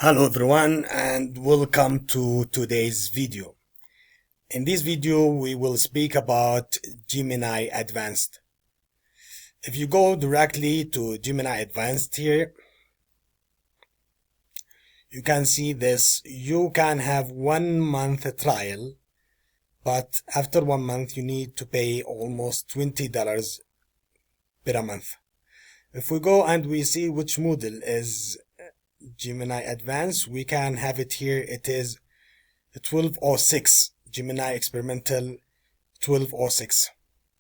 Hello everyone and welcome to today's video. In this video we will speak about Gemini Advanced. If you go directly to Gemini Advanced here, you can see this. You can have 1 month trial, but after 1 month you need to pay almost $20 per month. If we go and we see which model is Gemini Advanced, we can have it here. It is 1206, Gemini Experimental 1206.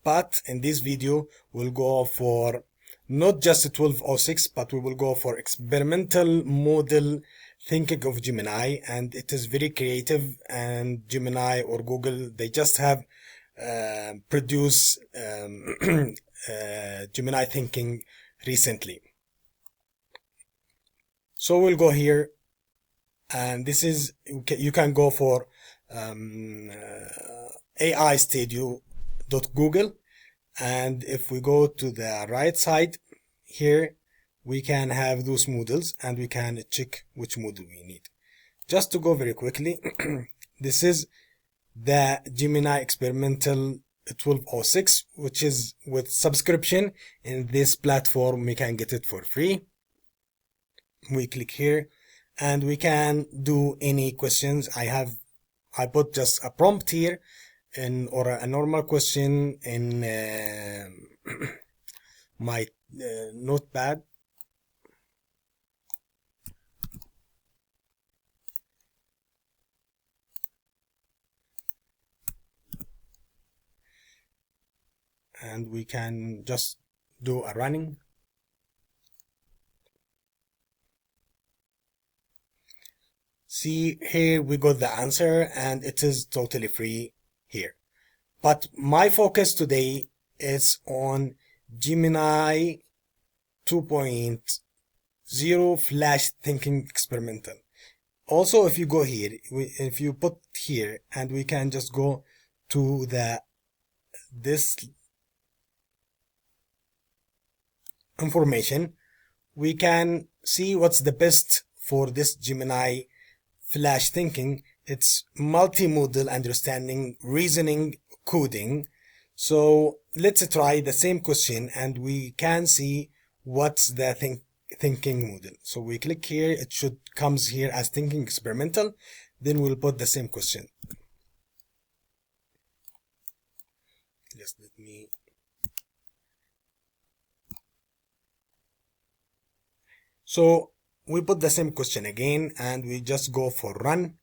But in this video, we'll go for not just 1206, but we will go for experimental model thinking of Gemini, and it is very creative. And Gemini or Google, they just have produced Gemini thinking recently. So we'll go here, and this is, you can go for aistudio.google, and if we go to the right side here, we can have those models and we can check which model we need. Just to go very quickly, this is the Gemini Experimental 1206, which is with subscription. In this platform we can get it for free. We click here and we can do any questions. I put just a prompt here or a normal question in my notepad. And we can just do a running. See, here we got the answer and it is totally free here. But my focus today is on Gemini 2.0 Flash Thinking Experimental. Also, if you go here, if you put here, and we can just go to this information, we can see what's the best for this Gemini Flash thinking. It's multimodal understanding, reasoning, coding. So let's try the same question and we can see what's the thinking model. So we click here, it should comes here as thinking experimental. Then we'll put the same question. Just let me. So we put the same question again and we just go for run,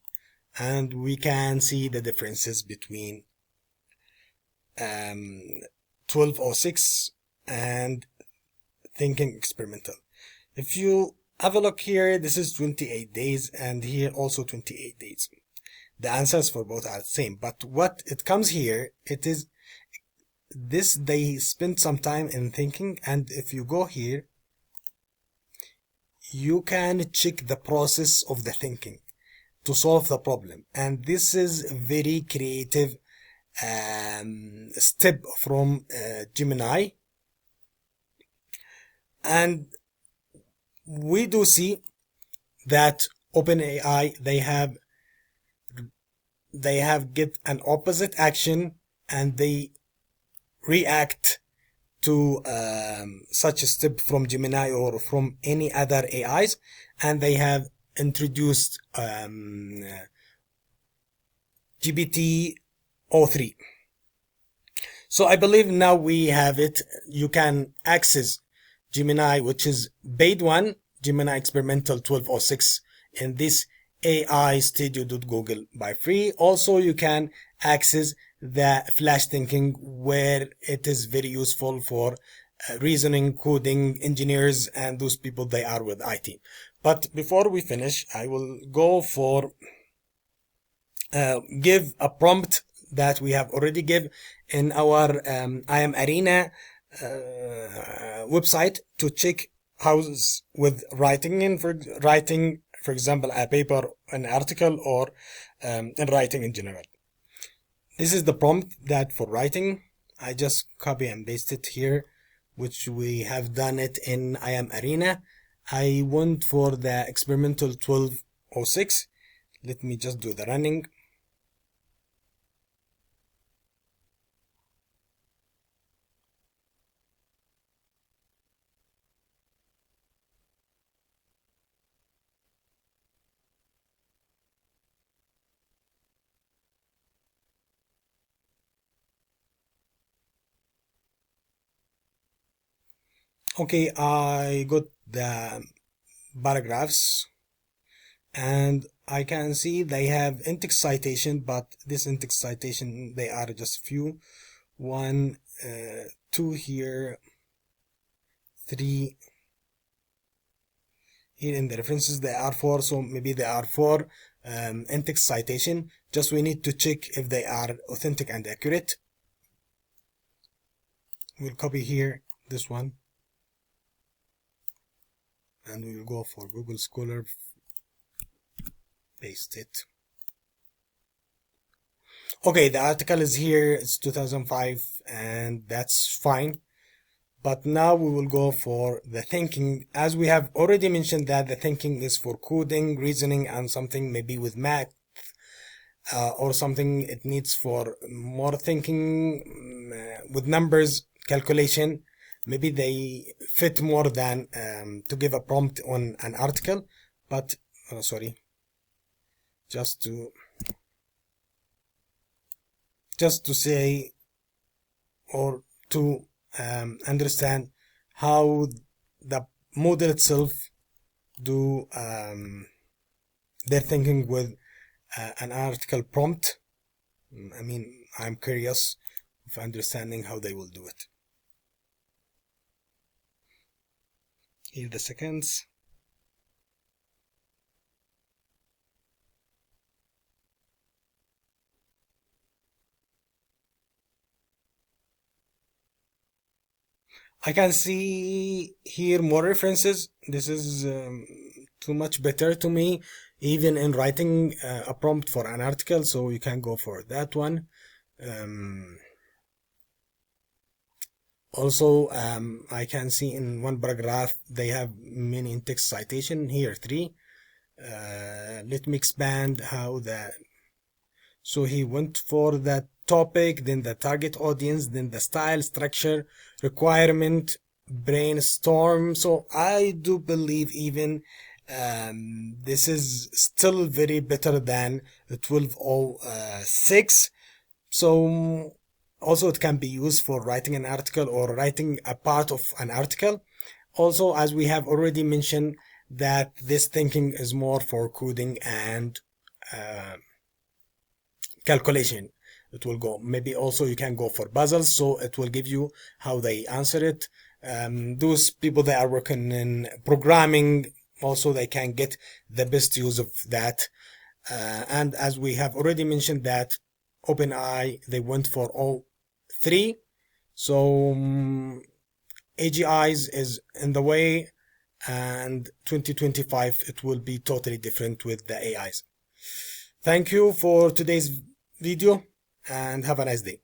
and we can see the differences between 1206 and thinking experimental. If you have a look here, this is 28 days and here also 28 days. The answers for both are the same, but what it comes here, it is this, they spend some time in thinking, and if you go here, you can check the process of the thinking to solve the problem. And this is a very creative step from Gemini. And we do see that OpenAI, they have get an opposite action and they react to such a step from Gemini or from any other AIs, and they have introduced GPT-03. So I believe now we have it. You can access Gemini, which is paid one, Gemini Experimental 1206, in this aistudio.google by free. Also, you can access the Flash thinking, where it is very useful for reasoning, coding, engineers, and those people they are with IT. But before we finish, I will go for give a prompt that we have already give in our I Am Arena website to check how's with writing for example a paper, an article, or in writing in general. This is the prompt that for writing. I just copy and paste it here, which we have done it in I Am Arena. I went for the experimental 12 2.006. Let me just do the running. Okay, I got the paragraphs and I can see they have in-text citation, but this in-text citation, they are just few. 1, 2 here, 3 here in the references. They are 4, so maybe they are 4 in-text citation. Just we need to check if they are authentic and accurate. We'll copy here this one and we will go for Google Scholar, paste it. Okay, the article is here, it's 2005 and that's fine. But now we will go for the thinking. As we have already mentioned that the thinking is for coding, reasoning, and something maybe with math or something it needs for more thinking with numbers, calculation. Maybe they fit more than to give a prompt on an article. But sorry, just to say or to understand how the model itself do their thinking with an article prompt. I mean, I'm curious of understanding how they will do it. Here the seconds. I can see here more references. This is too much better to me, even in writing a prompt for an article, so you can go for that one. Also, I can see in one paragraph they have many in-text citation, here 3. Let me expand how that. So he went for that topic, then the target audience, then the style, structure, requirement, brainstorm. So I do believe even this is still very better than 12.06. So also it can be used for writing an article or writing a part of an article. Also, as we have already mentioned, that this thinking is more for coding and calculation. It will go, maybe also you can go for puzzles, so it will give you how they answer it. Those people that are working in programming, also they can get the best use of that. And as we have already mentioned that OpenAI, they went for all 3. So AGIs is in the way, and 2025 it will be totally different with the AIs. Thank you for today's video and have a nice day.